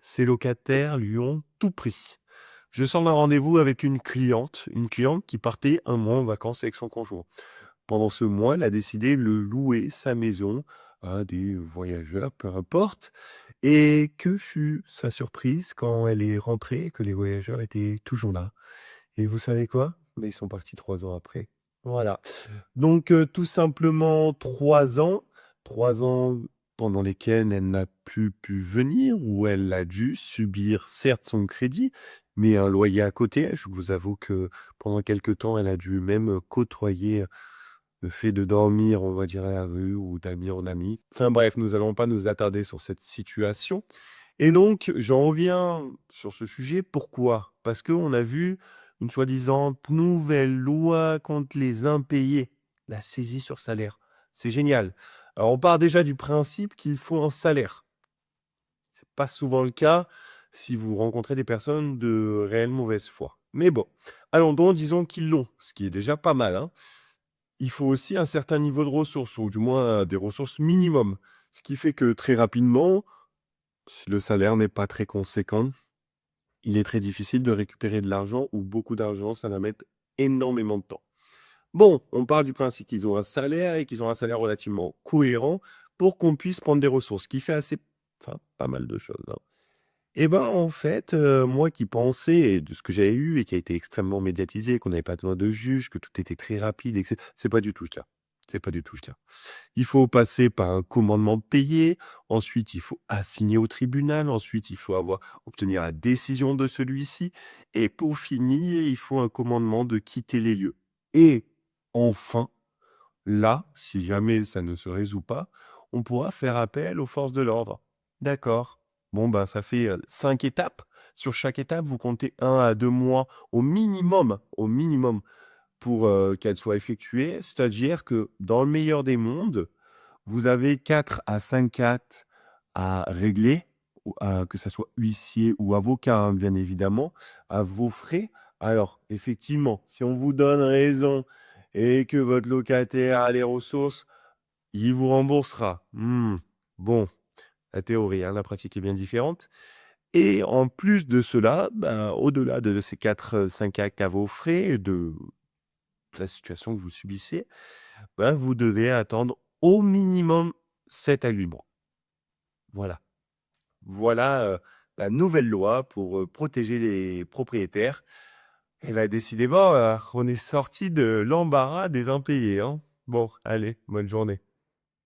Ses locataires lui ont tout pris. Je sors d'un rendez-vous avec une cliente qui partait un mois en vacances avec son conjoint. Pendant ce mois, elle a décidé de louer sa maison à des voyageurs, peu importe. Et que fut sa surprise quand elle est rentrée et que les voyageurs étaient toujours là. Et vous savez quoi? Mais ils sont partis 3 ans après. Voilà. Donc tout simplement 3 ans pendant lesquels elle n'a plus pu venir, où elle a dû subir certes son crédit, mais un loyer à côté. Je vous avoue que pendant quelque temps, elle a dû même côtoyer le fait de dormir, on va dire, à la rue ou d'ami en ami. Enfin bref, nous allons pas nous attarder sur cette situation. Et donc, j'en reviens sur ce sujet. Pourquoi? Parce qu'on a vu une soi-disant nouvelle loi contre les impayés, la saisie sur salaire. C'est génial. Alors, on part déjà du principe qu'il faut un salaire. C'est pas souvent le cas si vous rencontrez des personnes de réelle mauvaise foi. Mais bon, allons donc, disons qu'ils l'ont, ce qui est déjà pas mal, hein. Il faut aussi un certain niveau de ressources, ou du moins des ressources minimum. Ce qui fait que très rapidement, si le salaire n'est pas très conséquent, il est très difficile de récupérer de l'argent ou beaucoup d'argent, ça va mettre énormément de temps. Bon, on part du principe qu'ils ont un salaire et qu'ils ont un salaire relativement cohérent pour qu'on puisse prendre des ressources, ce qui fait pas mal de choses, hein. Et ben, en fait, moi qui pensais et de ce que j'avais eu et qui a été extrêmement médiatisé, qu'on n'avait pas besoin de juge, que tout était très rapide et c'est pas du tout le cas. C'est pas du tout le cas. Il faut passer par un commandement de payer, ensuite il faut assigner au tribunal, ensuite il faut obtenir la décision de celui-ci et pour finir, il faut un commandement de quitter les lieux. Et enfin, là, si jamais ça ne se résout pas, on pourra faire appel aux forces de l'ordre. D'accord. Bon, ben, ça fait 5 étapes. Sur chaque étape, vous comptez 1 à 2 mois au minimum, pour qu'elle soit effectuée. C'est-à-dire que dans le meilleur des mondes, vous avez 4 à 5 actes à régler, que ça soit huissier ou avocat, hein, bien évidemment, à vos frais. Alors, effectivement, si on vous donne raison et que votre locataire a les ressources, il vous remboursera. Bon, la théorie, hein, la pratique est bien différente. Et en plus de cela, ben, au-delà de ces 4, 5 actes à vos frais, de la situation que vous subissez, ben, vous devez attendre au minimum 7 à 8 mois. Voilà. Voilà, la nouvelle loi pour, protéger les propriétaires. Et bah, décidément, on est sorti de l'embarras des impayés, hein. Bon, allez, bonne journée.